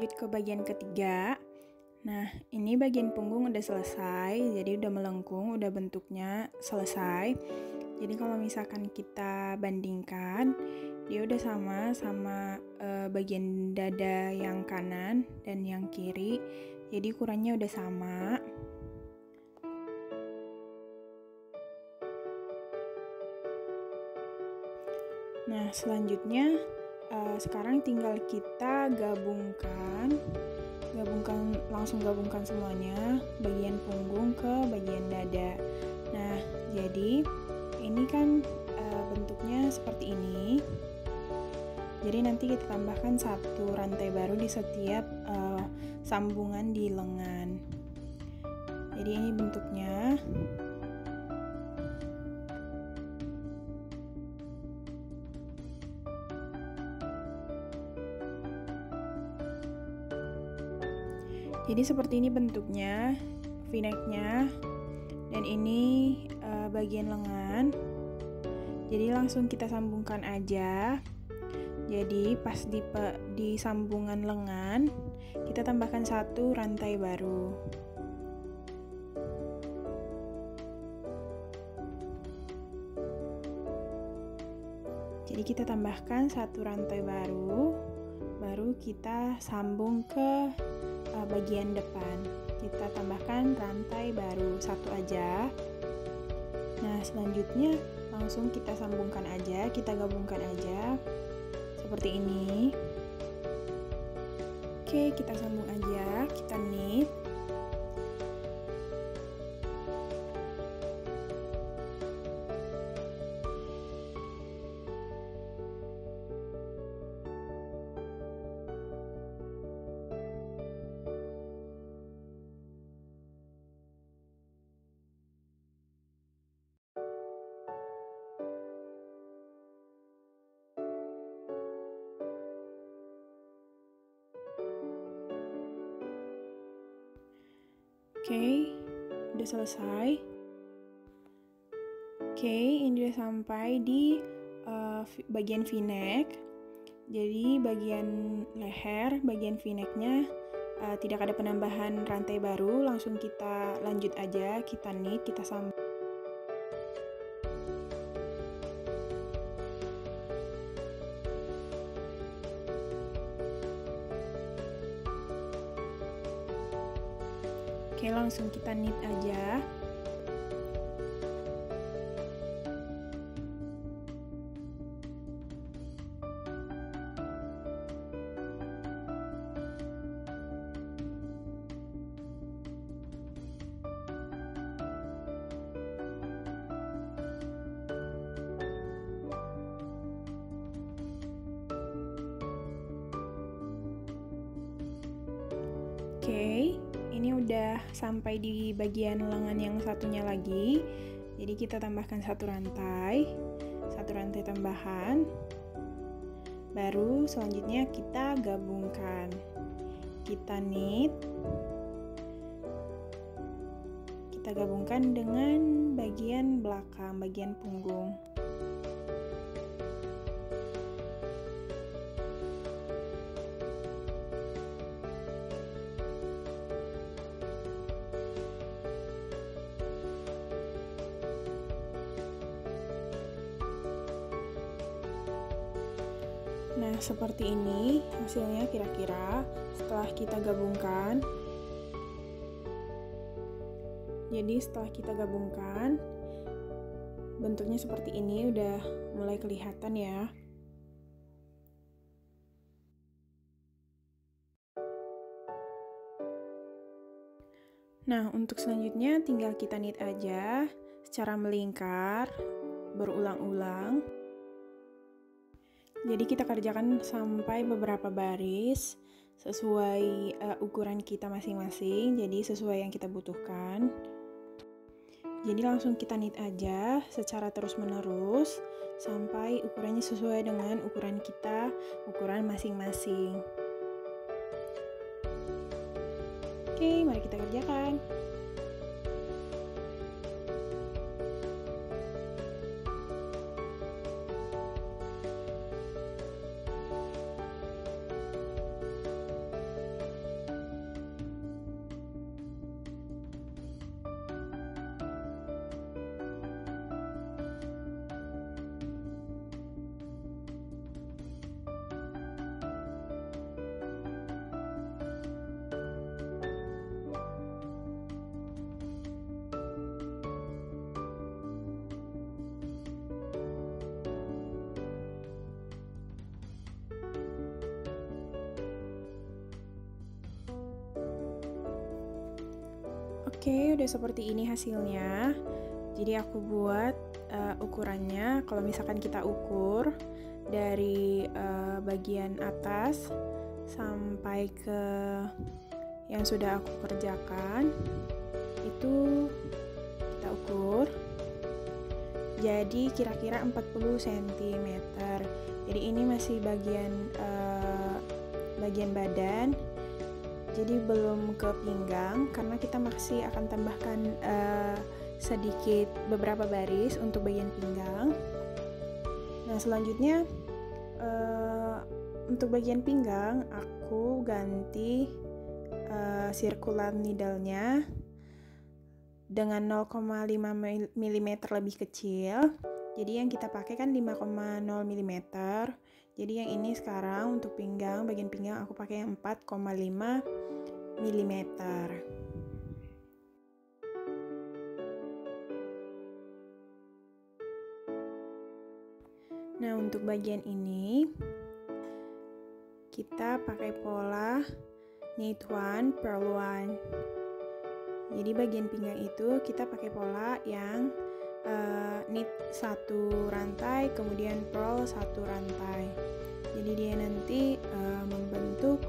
lanjut ke bagian ketiga. Nah, ini bagian punggung udah selesai, jadi udah melengkung, udah bentuknya selesai. Jadi kalau misalkan kita bandingkan, dia udah sama bagian dada yang kanan dan yang kiri. Jadi ukurannya udah sama. Nah, selanjutnya sekarang tinggal kita langsung gabungkan semuanya, bagian punggung ke bagian dada. Nah, jadi ini kan bentuknya seperti ini. Jadi nanti kita tambahkan satu rantai baru di setiap sambungan di lengan. Jadi ini bentuknya. Jadi seperti ini bentuknya, v-necknya, dan ini bagian lengan. Jadi langsung kita sambungkan aja. Jadi pas di sambungan lengan, kita tambahkan satu rantai baru. Jadi kita tambahkan satu rantai baru kita sambung ke bagian depan. Kita tambahkan rantai baru satu aja. Nah, selanjutnya langsung kita sambungkan aja, kita gabungkan aja seperti ini. Oke, kita sambung aja, kita knit. Oke, udah selesai. Oke, ini udah sampai di bagian v-neck. Jadi bagian leher, bagian v-necknya tidak ada penambahan rantai baru, langsung kita lanjut aja, kita knit, kita sambung. Oke, langsung kita knit aja. Oke, ini udah sampai di bagian lengan yang satunya lagi. Jadi kita tambahkan satu rantai tambahan. Baru selanjutnya kita gabungkan. Kita knit. Kita gabungkan dengan bagian belakang, bagian punggung. Nah, seperti ini hasilnya kira-kira setelah kita gabungkan. Jadi setelah kita gabungkan, bentuknya seperti ini, udah mulai kelihatan ya. Nah, untuk selanjutnya tinggal kita knit aja secara melingkar, berulang-ulang. Jadi kita kerjakan sampai beberapa baris sesuai ukuran kita masing-masing, jadi sesuai yang kita butuhkan. Jadi langsung kita knit aja secara terus-menerus sampai ukurannya sesuai dengan ukuran kita, ukuran masing-masing. Oke, mari kita kerjakan. Oke, udah seperti ini hasilnya. Jadi aku buat ukurannya. Kalau misalkan kita ukur dari bagian atas sampai ke yang sudah aku kerjakan, itu kita ukur. Jadi kira-kira 40 cm. Jadi ini masih bagian badan. Jadi belum ke pinggang karena kita masih akan tambahkan sedikit beberapa baris untuk bagian pinggang. Nah, selanjutnya untuk bagian pinggang aku ganti circular needle-nya dengan 0,5 mm lebih kecil. Jadi yang kita pakai kan 5,0 mm. Jadi yang ini sekarang untuk pinggang, bagian pinggang aku pakai yang 4,5 mm. Nah, untuk bagian ini kita pakai pola knit one purl one. Jadi bagian pinggang itu kita pakai pola yang knit satu rantai, kemudian purl satu rantai. Jadi dia nanti membentuk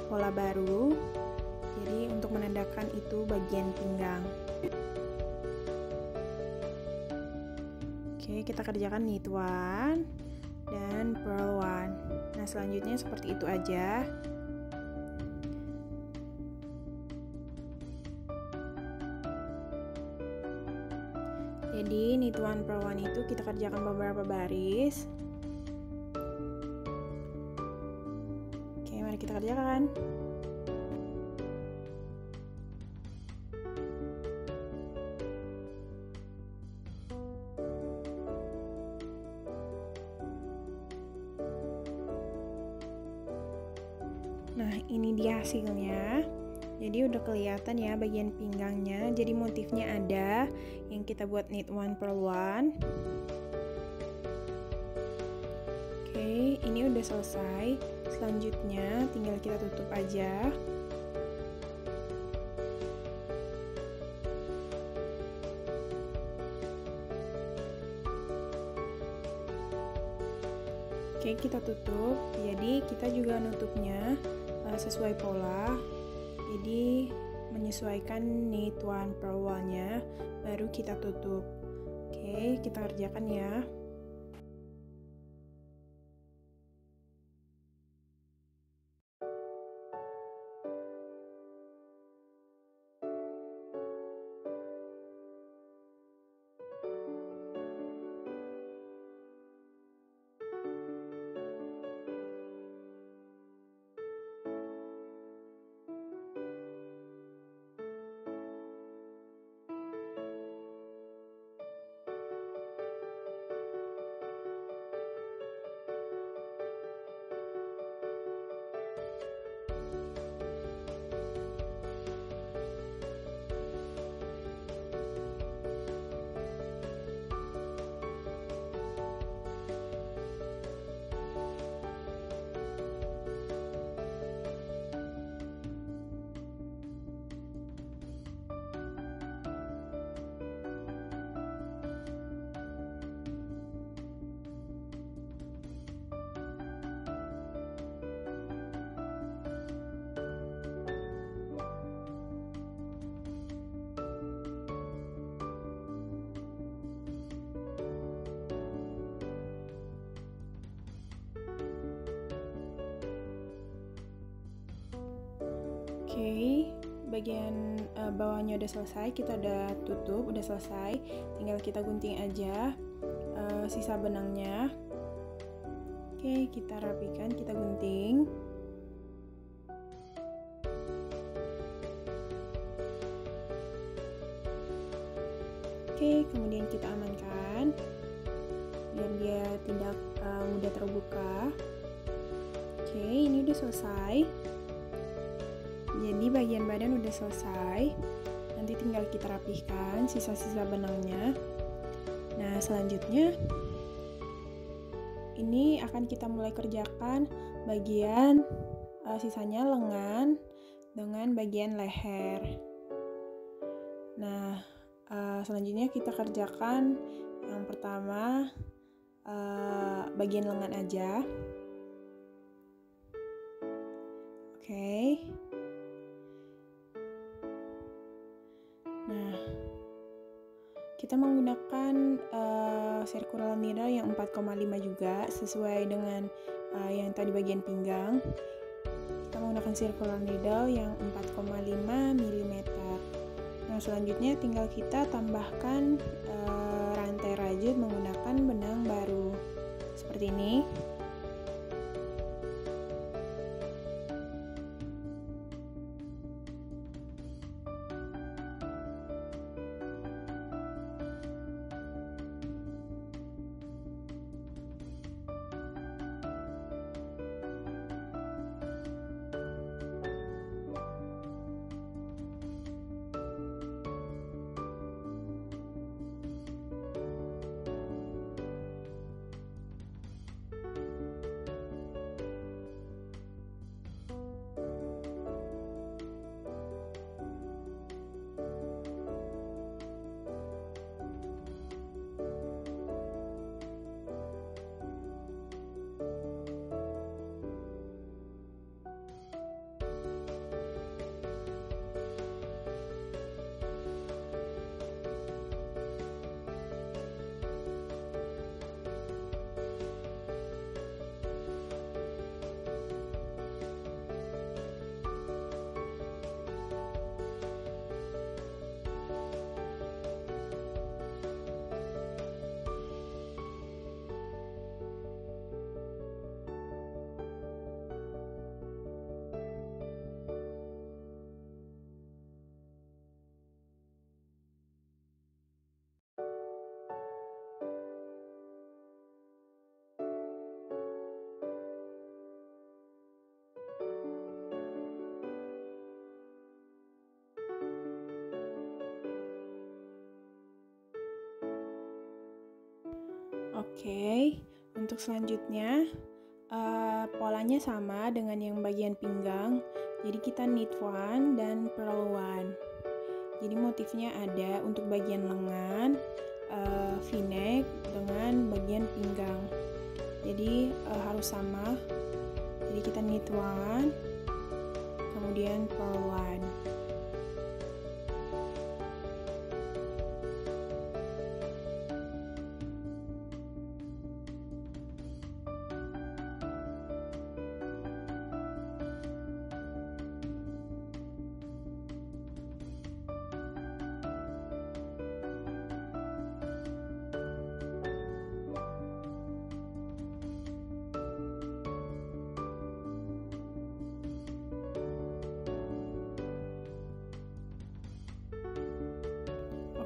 pola baru. Jadi untuk menandakan itu bagian pinggang. Oke, kita kerjakan knit one dan purl one. Nah, selanjutnya seperti itu aja. Jadi knit one purl one itu kita kerjakan beberapa baris. Oke, mari kita kerjakan. Nah, ini dia hasilnya. Jadi udah kelihatan ya bagian pinggangnya. Jadi motifnya ada yang kita buat knit one purl one. Oke, ini udah selesai. Selanjutnya tinggal kita tutup aja. Oke, kita tutup. Jadi kita juga nutupnya sesuai pola. Jadi menyesuaikan knit one purl one-nya, baru kita tutup. Oke, kita kerjakan ya. Oke, bagian bawahnya udah selesai, kita udah tutup, udah selesai. Tinggal kita gunting aja sisa benangnya. Oke, kita rapikan, kita gunting. Oke, kemudian kita amankan biar dia tidak mudah terbuka. Oke, ini udah selesai. Jadi bagian badan udah selesai. Nanti tinggal kita rapihkan sisa-sisa benangnya. Nah, selanjutnya ini akan kita mulai kerjakan bagian sisanya lengan dengan bagian leher. Nah, selanjutnya kita kerjakan yang pertama bagian lengan aja. Oke. Nah, kita menggunakan circular needle yang 4,5 juga, sesuai dengan yang tadi bagian pinggang. Kita menggunakan circular needle yang 4,5 mm. Nah, selanjutnya tinggal kita tambahkan rantai rajut menggunakan benang baru. Seperti ini. Oke, untuk selanjutnya polanya sama dengan yang bagian pinggang. Jadi kita knit one dan purl one. Jadi motifnya ada untuk bagian lengan, v-neck dengan bagian pinggang. Jadi harus sama. Jadi kita knit one, kemudian purl one.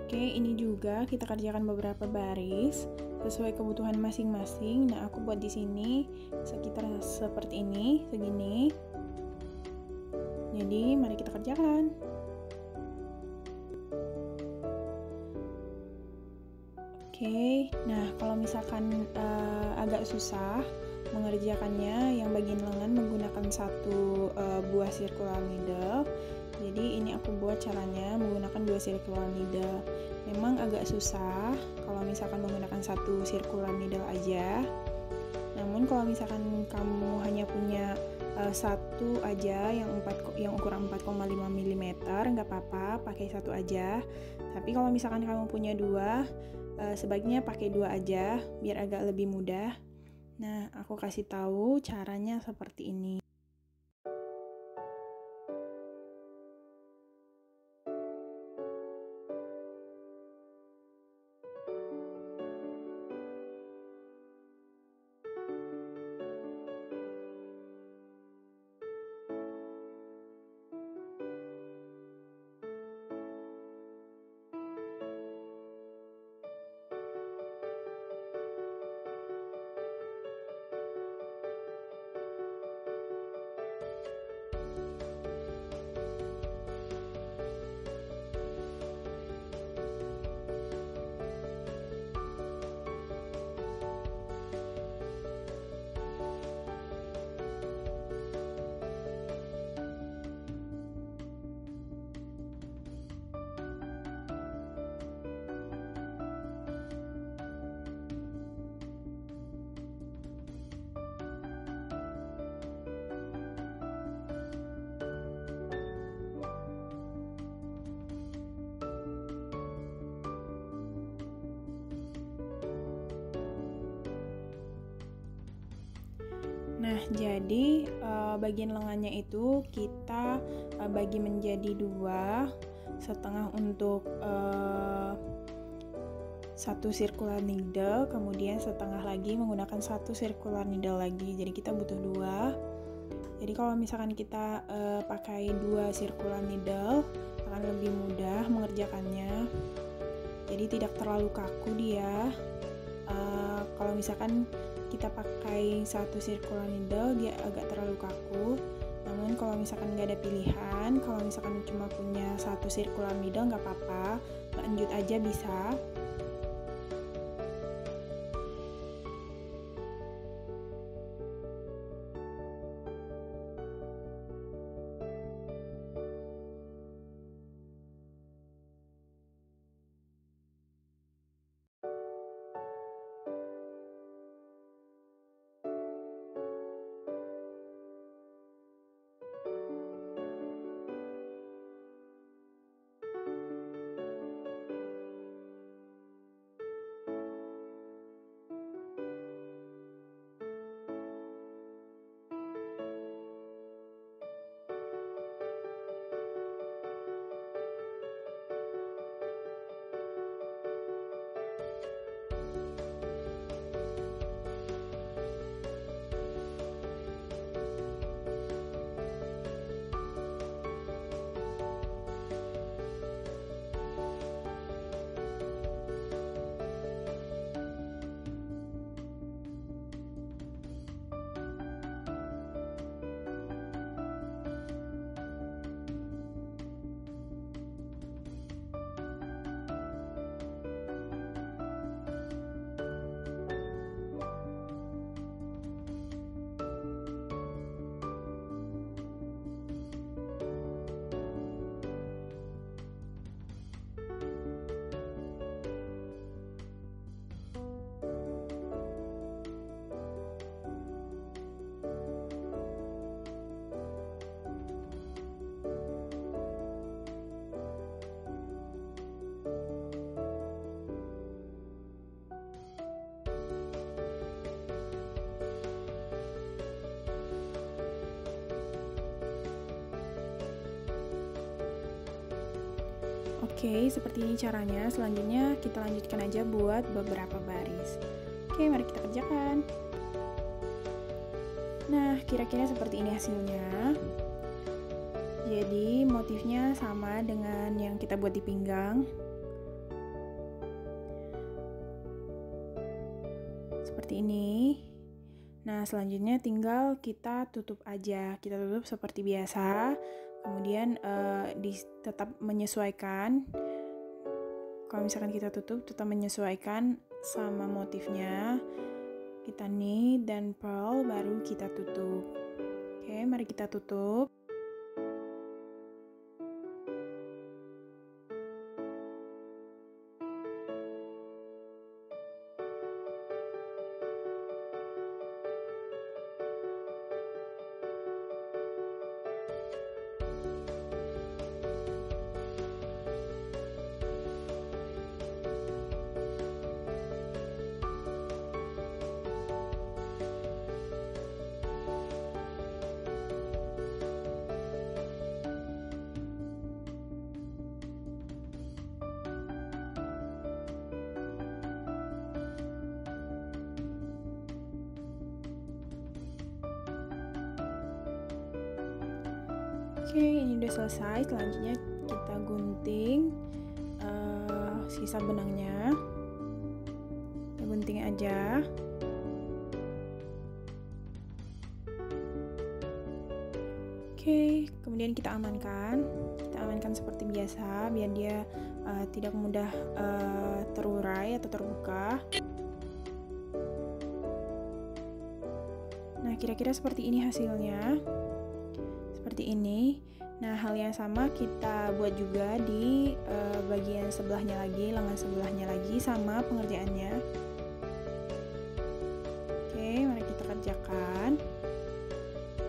Oke, ini juga kita kerjakan beberapa baris sesuai kebutuhan masing-masing. Nah, aku buat di sini sekitar seperti ini, segini. Jadi, mari kita kerjakan. Oke, nah kalau misalkan agak susah mengerjakannya, yang bagian lengan menggunakan satu buah circular needle. Jadi ini aku buat caranya menggunakan 2 circular needle. Memang agak susah kalau misalkan menggunakan satu circular needle aja. Namun kalau misalkan kamu hanya punya satu aja yang ukuran 4,5 mm, nggak apa-apa, pakai satu aja. Tapi kalau misalkan kamu punya dua, sebaiknya pakai dua aja biar agak lebih mudah. Nah, aku kasih tahu caranya seperti ini. Nah, jadi bagian lengannya itu kita bagi menjadi 2, setengah untuk satu circular needle, kemudian setengah lagi menggunakan satu circular needle lagi. Jadi kita butuh 2. Jadi kalau misalkan kita pakai 2 circular needle akan lebih mudah mengerjakannya. Jadi tidak terlalu kaku dia. Kalau misalkan kita pakai satu circular needle, dia agak terlalu kaku. Namun kalau misalkan nggak ada pilihan, kalau misalkan cuma punya satu circular needle nggak apa-apa, lanjut aja bisa. Oke, seperti ini caranya. Selanjutnya kita lanjutkan aja buat beberapa baris. Oke, mari kita kerjakan. Nah, kira-kira seperti ini hasilnya. Jadi, motifnya sama dengan yang kita buat di pinggang. Seperti ini. Nah, selanjutnya tinggal kita tutup aja. Kita tutup seperti biasa. Kemudian tetap menyesuaikan. Kalau misalkan kita tutup, tetap menyesuaikan sama motifnya. Kita knit dan purl, baru kita tutup. Oke, mari kita tutup. Oke, ini udah selesai. Selanjutnya kita gunting sisa benangnya. Kita gunting aja. Oke, kemudian kita amankan. Kita amankan seperti biasa biar dia tidak mudah terurai atau terbuka. Nah, kira-kira seperti ini hasilnya. Seperti ini. Nah, hal yang sama kita buat juga di bagian sebelahnya lagi, lengan sebelahnya lagi, sama pengerjaannya. Oke, mari kita kerjakan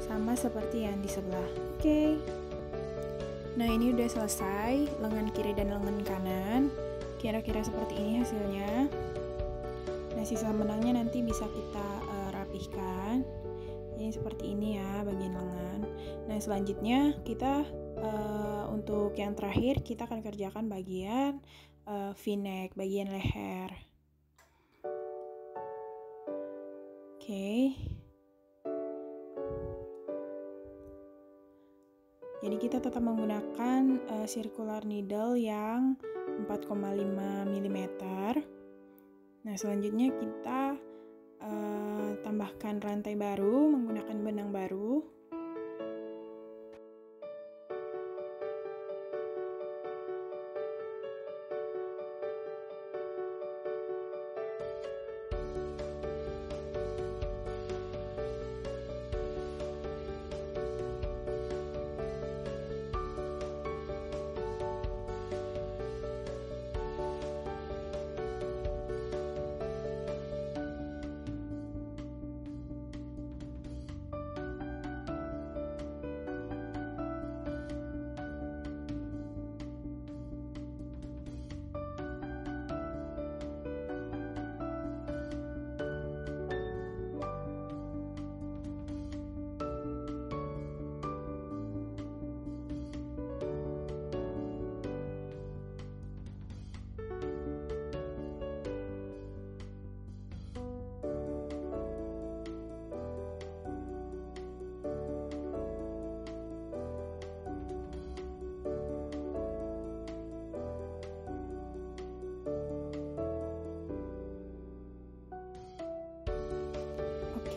sama seperti yang di sebelah. Oke. Nah, ini udah selesai, lengan kiri dan lengan kanan. Kira-kira seperti ini hasilnya. Nah, sisa benangnya nanti bisa kita rapihkan. Jadi seperti ini ya bagian lengan. Nah selanjutnya kita untuk yang terakhir kita akan kerjakan bagian V-neck, bagian leher. Oke. Jadi kita tetap menggunakan circular needle yang 4,5 mm. Nah selanjutnya kita tambahkan rantai baru menggunakan benang baru.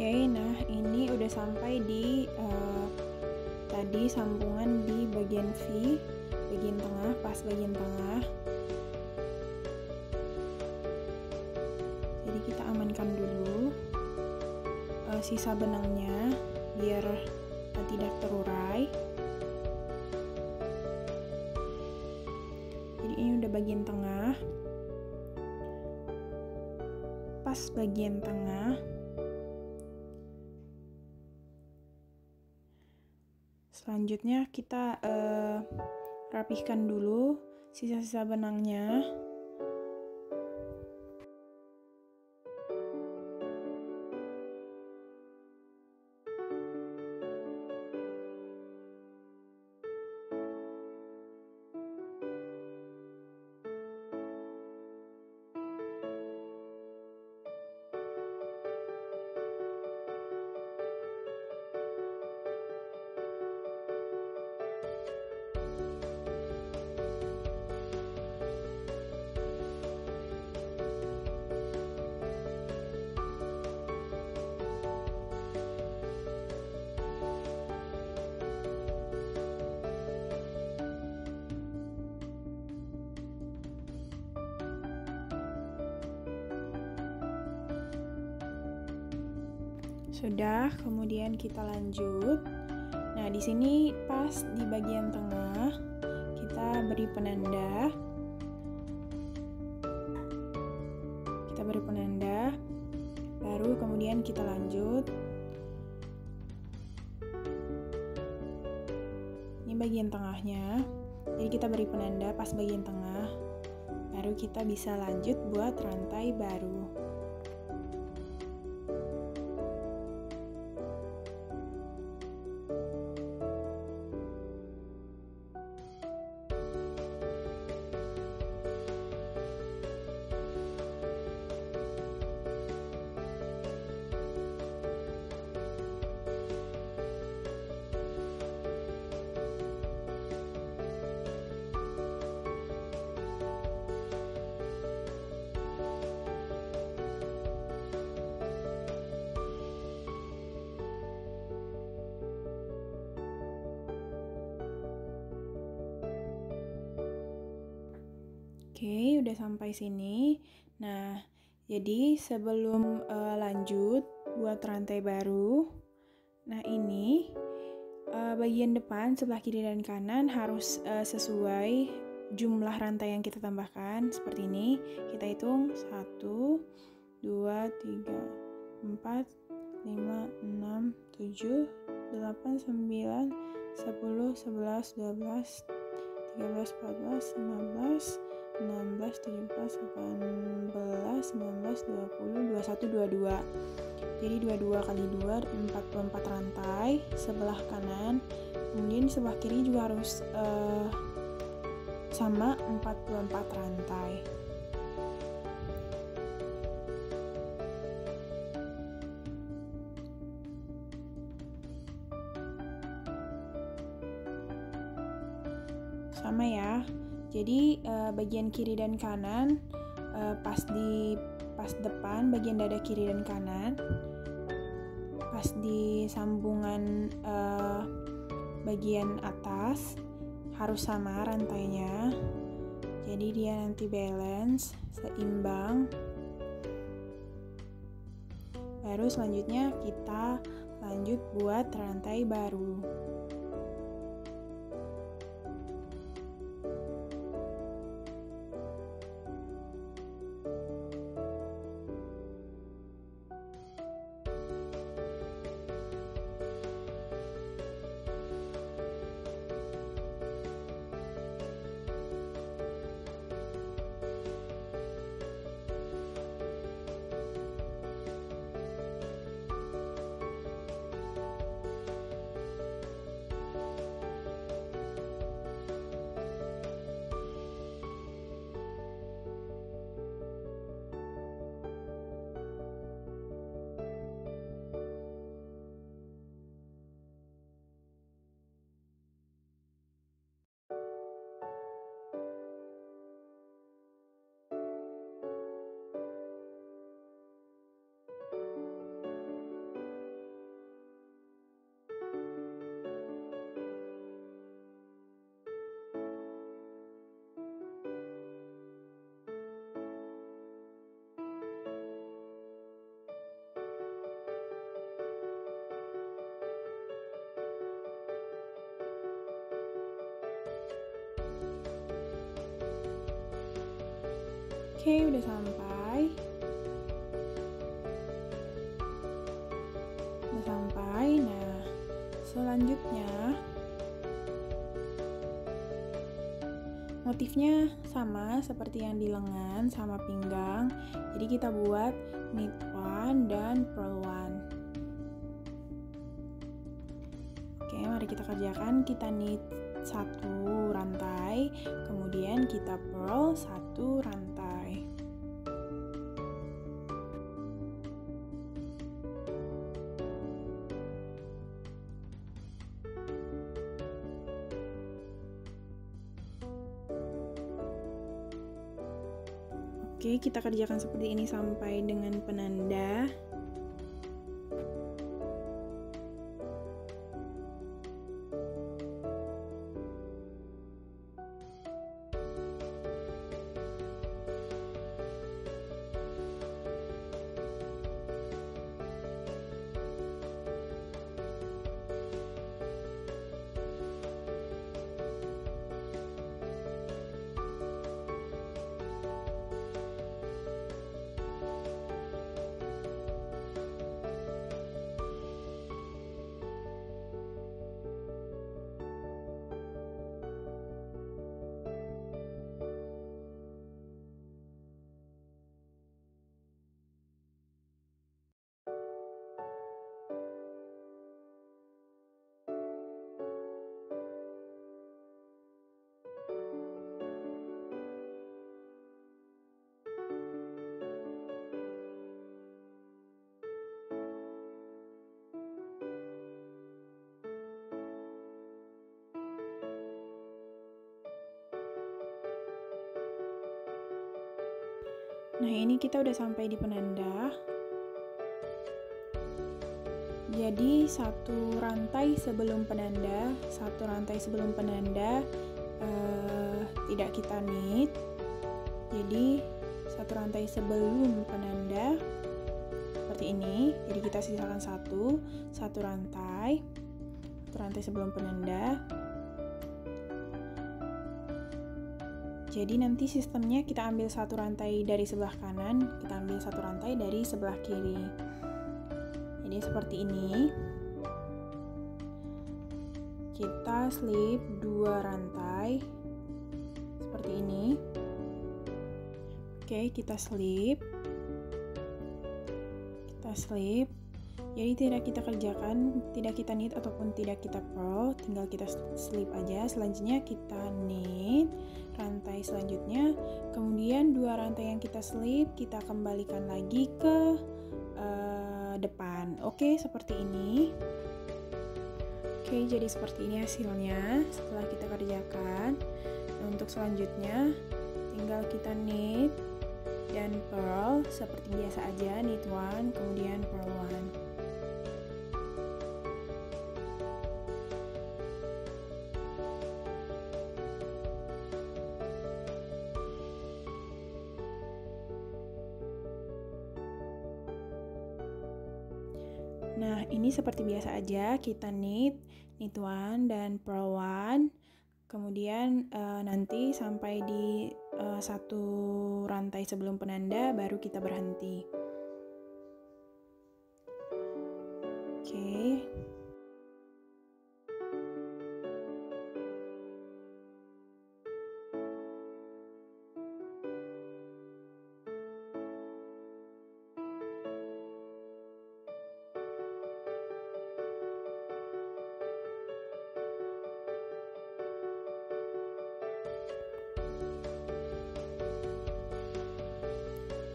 Oke, nah ini udah sampai di tadi sambungan di bagian V, bagian tengah, pas bagian tengah. Jadi kita amankan dulu sisa benangnya biar tidak terurai. Jadi ini udah bagian tengah, pas bagian tengah. Selanjutnya kita rapihkan dulu sisa-sisa benangnya. Sudah, kemudian kita lanjut. Nah, di sini pas di bagian tengah kita beri penanda. Kita beri penanda. Baru kemudian kita lanjut. Ini bagian tengahnya. Jadi kita beri penanda pas bagian tengah. Baru kita bisa lanjut buat rantai baru. Oke, udah sampai sini. Nah, jadi sebelum lanjut buat rantai baru, nah ini bagian depan sebelah kiri dan kanan harus sesuai jumlah rantai yang kita tambahkan. Seperti ini, kita hitung 1, 2, 3, 4, 5, 6, 7, 8, 9, 10, 11, 12, 13, 14, 15, 16, 17, 18, 19, 20, 21, 22. Jadi 22 kali 2 44 rantai sebelah kanan. Kemudian di sebelah kiri juga harus sama 44 rantai. Sama ya. Jadi bagian kiri dan kanan pas depan bagian dada kiri dan kanan, pas di sambungan bagian atas harus sama rantainya. Jadi dia nanti balance, seimbang. Baru selanjutnya kita lanjut buat rantai baru. Oke, udah sampai. Nah, selanjutnya motifnya sama seperti yang di lengan sama pinggang. Jadi kita buat knit one dan purl one. Oke, mari kita kerjakan. Kita knit 1 rantai, kemudian kita purl 1 rantai. Oke, kita kerjakan seperti ini sampai dengan penanda. Nah, ini kita udah sampai di penanda. Jadi satu rantai sebelum penanda tidak kita knit. Jadi satu rantai sebelum penanda seperti ini. Jadi kita sisakan satu rantai sebelum penanda. Jadi nanti sistemnya kita ambil satu rantai dari sebelah kanan, kita ambil satu rantai dari sebelah kiri. Jadi seperti ini. Kita slip 2 rantai seperti ini. Oke, kita slip. Jadi tidak kita kerjakan, tidak kita knit ataupun tidak kita purl, tinggal kita slip aja. Selanjutnya kita knit rantai selanjutnya, kemudian 2 rantai yang kita slip kita kembalikan lagi ke depan. Oke, seperti ini. Oke, jadi seperti ini hasilnya setelah kita kerjakan. Nah, untuk selanjutnya tinggal kita knit dan purl seperti biasa aja, knit 1 kemudian purl 1. Nah, ini seperti biasa aja, kita knit 1 dan purl 1. Kemudian nanti sampai di 1 rantai sebelum penanda baru kita berhenti. Oke.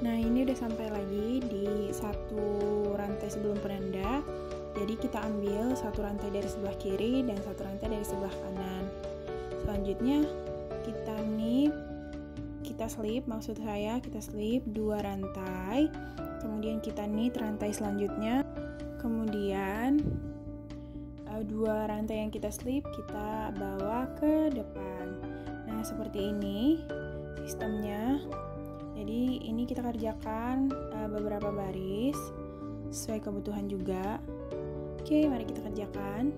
Nah, ini udah sampai lagi di 1 rantai sebelum penanda. Jadi kita ambil 1 rantai dari sebelah kiri dan 1 rantai dari sebelah kanan. Selanjutnya kita knit, kita slip, maksud saya kita slip 2 rantai. Kemudian kita knit rantai selanjutnya. Kemudian 2 rantai yang kita slip kita bawa ke depan. Nah, seperti ini sistemnya. Jadi ini kita kerjakan beberapa baris sesuai kebutuhan juga. Oke, mari kita kerjakan.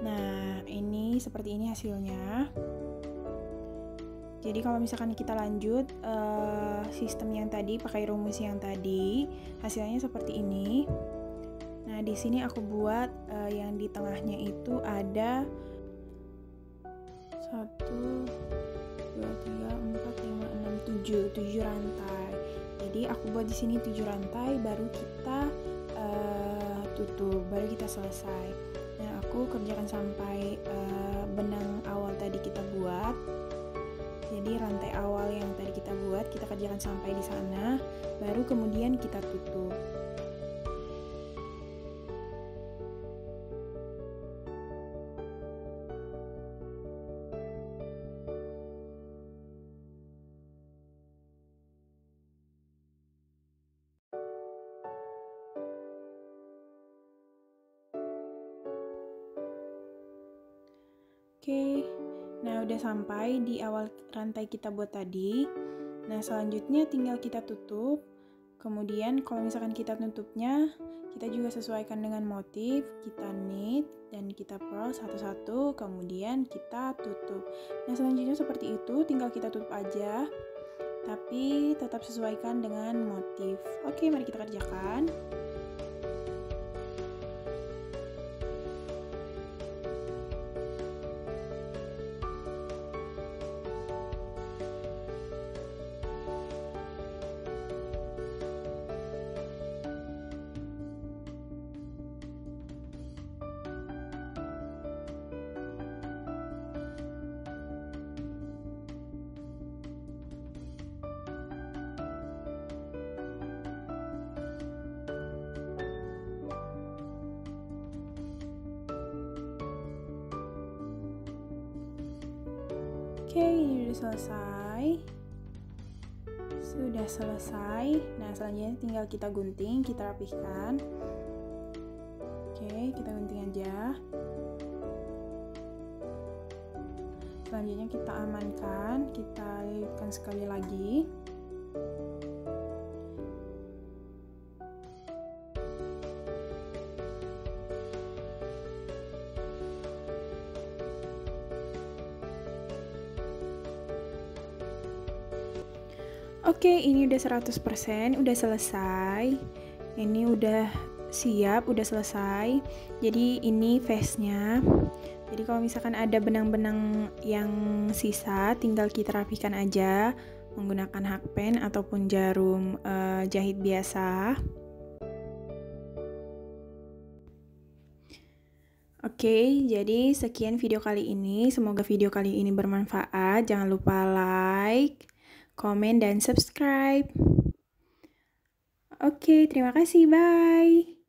Nah, ini seperti ini hasilnya. Jadi kalau misalkan kita lanjut sistem yang tadi, pakai rumus yang tadi, hasilnya seperti ini. Nah, di sini aku buat yang di tengahnya itu ada 1, 2, 3, 4, 5, 6, 7 rantai. Jadi aku buat di sini 7 rantai, baru kita tutup, baru kita selesai. Nah, aku kerjakan sampai benang awal tadi kita buat. Jadi rantai awal yang tadi kita buat, kita kerjakan sampai di sana, baru kemudian kita tutup. Oke, nah udah sampai di awal rantai kita buat tadi. Nah, selanjutnya tinggal kita tutup. Kemudian kalau misalkan kita tutupnya, kita juga sesuaikan dengan motif. Kita knit dan kita purl satu-satu, kemudian kita tutup. Nah, selanjutnya seperti itu, tinggal kita tutup aja. Tapi tetap sesuaikan dengan motif. Oke, mari kita kerjakan. Oke, ini udah selesai. Sudah selesai. Nah, selanjutnya tinggal kita gunting, kita rapihkan. Oke, kita gunting aja. Selanjutnya kita amankan, kita lilitkan sekali lagi. Oke, ini udah 100%, udah selesai. Ini udah siap, udah selesai. Jadi ini face-nya. Jadi kalau misalkan ada benang-benang yang sisa, tinggal kita rapikan aja. menggunakan hakpen ataupun jarum jahit biasa. Oke, jadi sekian video kali ini. Semoga video kali ini bermanfaat. Jangan lupa like, komen, dan subscribe. Oke, terima kasih. Bye.